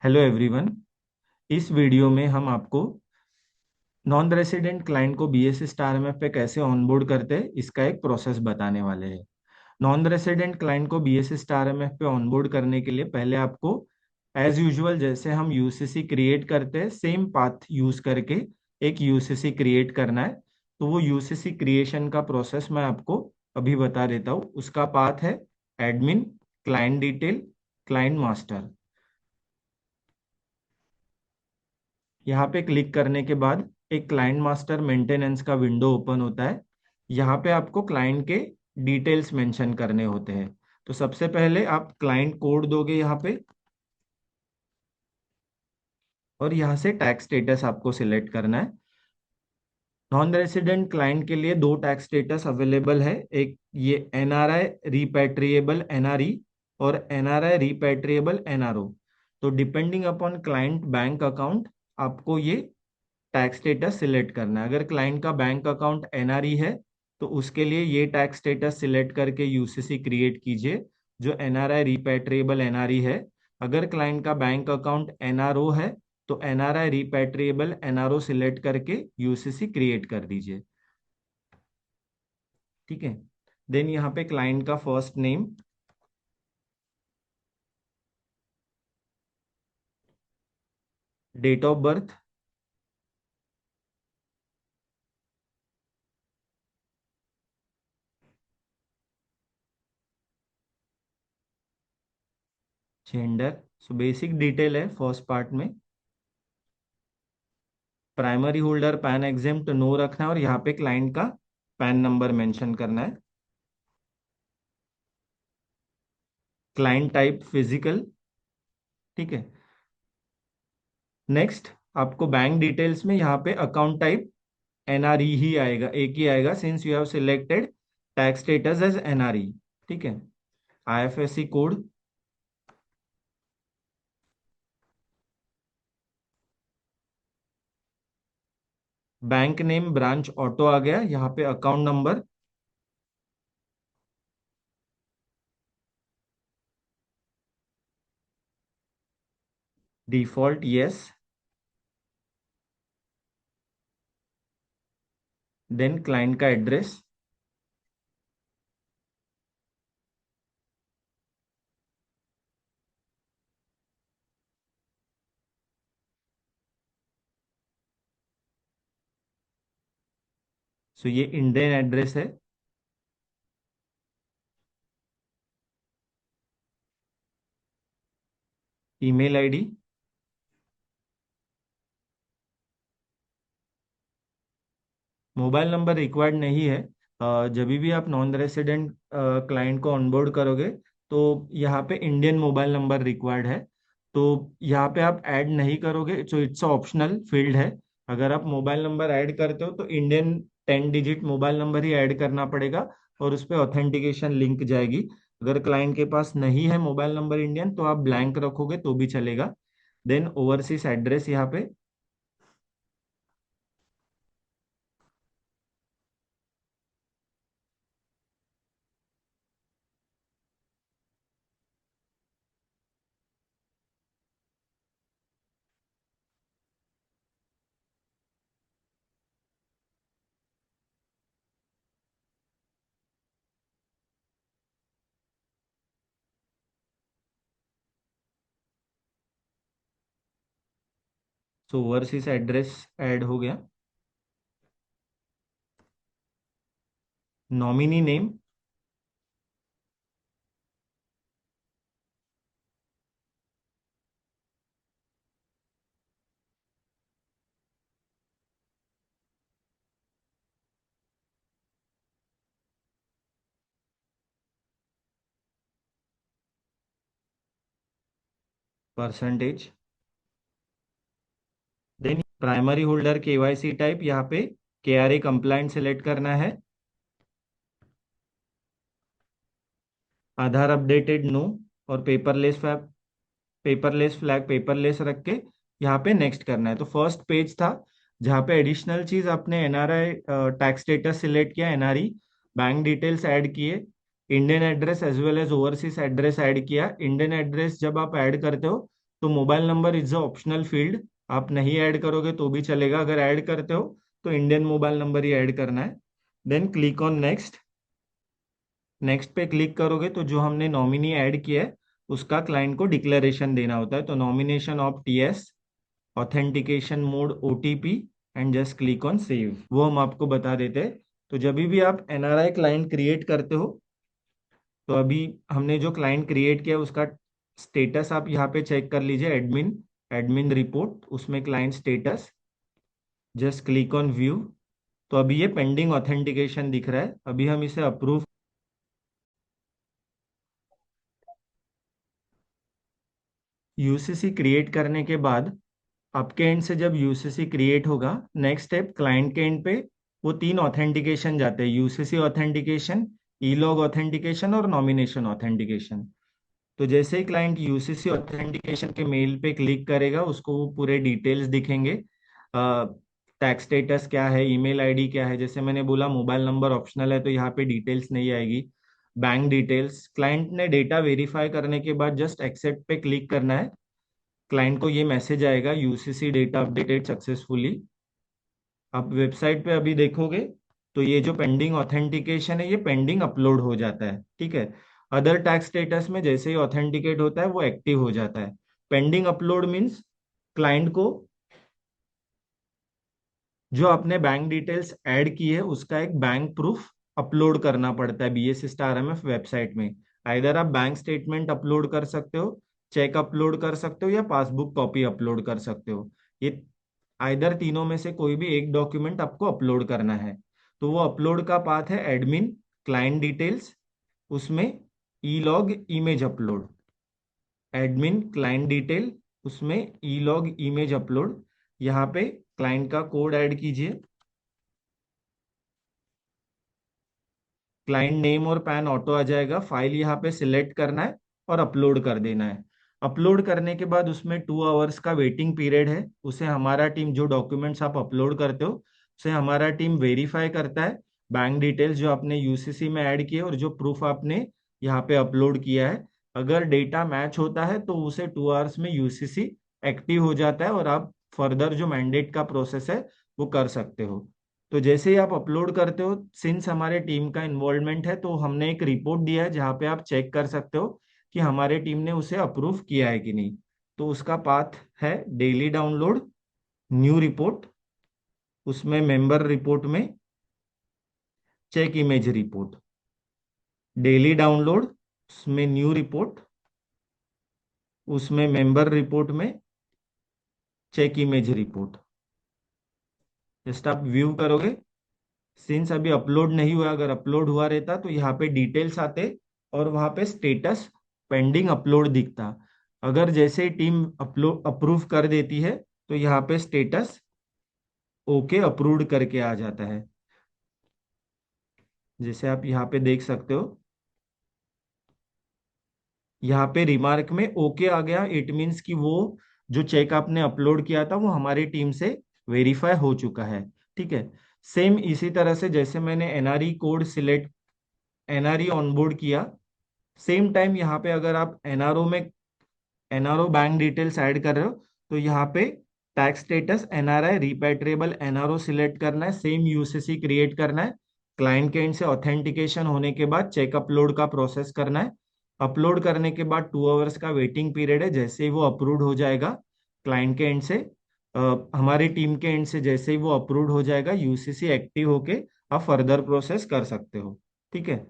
Hello everyone. इस video में हम आपको नॉन रेसिडेंट क्लाइंट को बीएससी स्टार एमएफ पे कैसे ऑनबोर्ड करते हैं इसका एक प्रोसेस बताने वाले हैं। नॉन रेसिडेंट क्लाइंट को बीएससी स्टार एमएफ पे ऑनबोर्ड करने के लिए पहले आपको एज यूजुअल जैसे हम यूसीसी क्रिएट करते हैं सेम पाथ यूज करके एक यूसीसी क्रिएट करना है। तो वो यूसीसी क्रिएशन का प्रोसेस मैं आपको अभी बता देता हूँ। उसका पाथ है admin, client detail, client master. यहाँ पे क्लिक करने के बाद एक क्लाइंट मास्टर मेंटेनेंस का विंडो ओपन होता है। यहाँ पे आपको क्लाइंट के डिटेल्स मेंशन करने होते हैं। तो सबसे पहले आप क्लाइंट कोड दोगे यहाँ पे, और यहाँ से टैक्स स्टेटस आपको सिलेक्ट करना है। नॉन रेसिडेंट क्लाइंट के लिए दो टैक्स स्टेटस अवेलेबल है, एक ये एनआरआई रिपैट्रिएबल एनआरई और एनआरआई रिपैट्रिएबल एनआरओ। तो depending upon client bank account आपको ये टैक्स स्टेटस सिलेक्ट करना है। अगर क्लाइंट का बैंक अकाउंट एनआरई है तो उसके लिए ये टैक्स स्टेटस सिलेक्ट करके यूसीसी क्रिएट कीजिए जो एनआरआई रिपैट्रिएबल एनआरई है। अगर क्लाइंट का बैंक अकाउंट एनआरओ है तो एनआरआई रिपैट्रिएबल एनआरओ सिलेक्ट करके यूसीसी क्रिएट कर दीजिए। ठीक है। देन यहाँ पे क्लाइंट का first name, date of birth, gender. So basic detail है फर्स्ट पार्ट में। Primary holder PAN exempt no रखना है और यहाँ पे क्लाइंट का पैन नंबर मेंशन करना है। Client type physical. ठीक है। नेक्स्ट आपको बैंक डिटेल्स में यहाँ पे अकाउंट टाइप एनआरई ही आएगा, एक ही आएगा since you have selected tax status as NRE. ठीक है। IFSC code, bank name branch auto आ गया, यहाँ पे account number, default yes. Then client का एड्रेस। सो ये इंडियन एड्रेस है। Email ID, mobile number required नहीं है। जब भी आप नॉन रेसिडेंट क्लाइंट को ऑनबोर्ड करोगे तो यहाँ पे इंडियन मोबाइल नंबर रिक्वायर्ड है। तो यहाँ पे आप ऐड नहीं करोगे, तो इट्स ऑप्शनल फील्ड है। अगर आप मोबाइल नंबर ऐड करते हो तो इंडियन 10 डिजिट मोबाइल नंबर ही ऐड करना पड़ेगा और उस पर ऑथेंटिकेशन लिंक जाएगी। अगर क्लाइंट के पास नहीं है मोबाइल नंबर इंडियन तो आप ब्लैंक रखोगे तो भी चलेगा। देन ओवरसीज एड्रेस यहाँ पे। सो ओवरसीज एड्रेस ऐड हो गया। Nominee name, percentage. Then primary holder KYC type, यहाँ पे केआरए कंप्लाइंट सेलेक्ट करना है। आधार अपडेटेड नो, और पेपरलेस फ्लैग पेपरलेस रख के यहाँ पे नेक्स्ट करना है। तो फर्स्ट पेज था जहाँ पे एडिशनल चीज आपने एनआरआई टैक्स स्टेटस सिलेक्ट किया, एनआरई, बैंक डिटेल्स ऐड किए, Indian address as well as overseas address add किया। इंडियन एड्रेस जब आप ऐड करते हो तो mobile number is a optional field, आप नहीं ऐड करोगे तो भी चलेगा, अगर ऐड करते हो तो इंडियन मोबाइल नंबर ही ऐड करना है। Then click on next. Next पे क्लिक करोगे तो जो हमने नॉमिनी ऐड किया है उसका क्लाइंट को डिक्लेरेशन देना होता है, तो nomination of TS, authentication mode OTP, and just click on save, वो हम आपको बता देते हैं। तो जब भी आप एनआरआई क्लाइंट क्रिएट करते हो, तो अभी हमने जो क्लाइंट क्रिएट किया उसका स्टेटस आप यहाँ पे चेक कर लीजिए, एडमिन, एडमिन रिपोर्ट, उसमें client status, just click on view. तो अभी ये पेंडिंग ऑथेंटिकेशन दिख रहा है, अभी हम इसे अप्रूव। यूसीसी क्रिएट करने के बाद आपके एंड से जब यूसीसी क्रिएट होगा, नेक्स्ट स्टेप क्लाइंट के एंड पे वो तीन ऑथेंटिकेशन जाते हैं, यूसीसी ऑथेंटिकेशन, ई लॉग ऑथेंटिकेशन और नॉमिनेशन ऑथेंटिकेशन। तो जैसे ही क्लाइंट यूसीसी ऑथेंटिकेशन के मेल पे क्लिक करेगा उसको वो पूरे डिटेल्स दिखेंगे, टैक्स स्टेटस क्या है, ईमेल आईडी क्या है, जैसे मैंने बोला मोबाइल नंबर ऑप्शनल है तो यहाँ पे डिटेल्स नहीं आएगी, बैंक डिटेल्स। क्लाइंट ने डेटा वेरीफाई करने के बाद जस्ट एक्सेप्ट पे क्लिक करना है, क्लाइंट को ये मैसेज आएगा, यूसीसी डेटा अपडेटेड सक्सेसफुली। आप वेबसाइट पे अभी देखोगे तो ये जो पेंडिंग ऑथेंटिकेशन है ये पेंडिंग अपलोड हो जाता है, ठीक है। अदर टैक्स स्टेटस में जैसे ही ऑथेंटिकेट होता है वो एक्टिव हो जाता है। पेंडिंग अपलोड मीन्स क्लाइंट को जो आपने बैंक डिटेल्स ऐड की है उसका एक बैंक प्रूफ अपलोड करना पड़ता है बीएस स्टार एमएफ वेबसाइट में। आइदर आप बैंक स्टेटमेंट अपलोड कर सकते हो, चेक अपलोड कर सकते हो, या पासबुक कॉपी अपलोड कर सकते हो। ये आइदर तीनों में से कोई भी एक डॉक्यूमेंट आपको अपलोड करना है। तो वो अपलोड का पाथ है एडमिन, क्लाइंट डिटेल्स, उसमें e log image upload, admin client detail, उसमें ई लॉग इमेज अपलोड। यहाँ पे क्लाइंट का कोड ऐड कीजिए, क्लाइंट नेम और पैन ऑटो आ जाएगा, फाइल यहाँ पे सिलेक्ट करना है और अपलोड कर देना है। अपलोड करने के बाद उसमें 2 आवर्स का वेटिंग पीरियड है, उसे हमारा टीम, जो डॉक्यूमेंट्स आप अपलोड करते हो उसे हमारा टीम वेरीफाई करता है, बैंक डिटेल्स जो आपने यूसीसी में ऐड किए और जो प्रूफ आपने यहाँ पे अपलोड किया है। अगर डेटा मैच होता है तो उसे 2 आवर्स में यूसीसी एक्टिव हो जाता है और आप फर्दर जो मैंडेट का प्रोसेस है वो कर सकते हो। तो जैसे ही आप अपलोड करते हो, सिंस हमारे टीम का इन्वॉल्वमेंट है तो हमने एक रिपोर्ट दिया है जहाँ पे आप चेक कर सकते हो कि हमारे टीम ने उसे अप्रूव किया है कि नहीं। तो उसका पाथ है डेली डाउनलोड, न्यू रिपोर्ट, उसमें मेंबर रिपोर्ट में check image report, daily download, उसमें न्यू रिपोर्ट, उसमें मेंबर रिपोर्ट में चेक इमेज रिपोर्ट। जस्ट आप व्यू करोगे, सिंस अभी अपलोड नहीं हुआ, अगर अपलोड हुआ रहता तो यहाँ पे डिटेल्स आते और वहां पे स्टेटस पेंडिंग अपलोड दिखता। अगर जैसे ही टीम अपलोड अप्रूव कर देती है तो यहाँ पे स्टेटस ओके अप्रूव्ड करके आ जाता है, जैसे आप यहाँ पे देख सकते हो। यहाँ पे रिमार्क में ओके आ गया, इट मीन्स कि वो जो चेक आपने अपलोड किया था वो हमारी टीम से वेरीफाई हो चुका है, ठीक है। सेम इसी तरह से जैसे मैंने NRE code select, NRE onboard किया, सेम टाइम यहाँ पे अगर आप एनआरओ में एनआरओ बैंक डिटेल्स ऐड कर रहे हो तो यहाँ पे tax status NRI repatriable NRO select करना है, सेम यूसीसी क्रिएट करना है, क्लाइंट के एंड से ऑथेंटिकेशन होने के बाद चेक अपलोड का प्रोसेस करना है। अपलोड करने के बाद 2 आवर्स का वेटिंग पीरियड है, जैसे ही वो अप्रूव्ड हो जाएगा क्लाइंट के एंड से, हमारी टीम के एंड से जैसे ही वो अप्रूव्ड हो जाएगा यूसीसी एक्टिव होके आप फर्दर प्रोसेस कर सकते हो, ठीक है।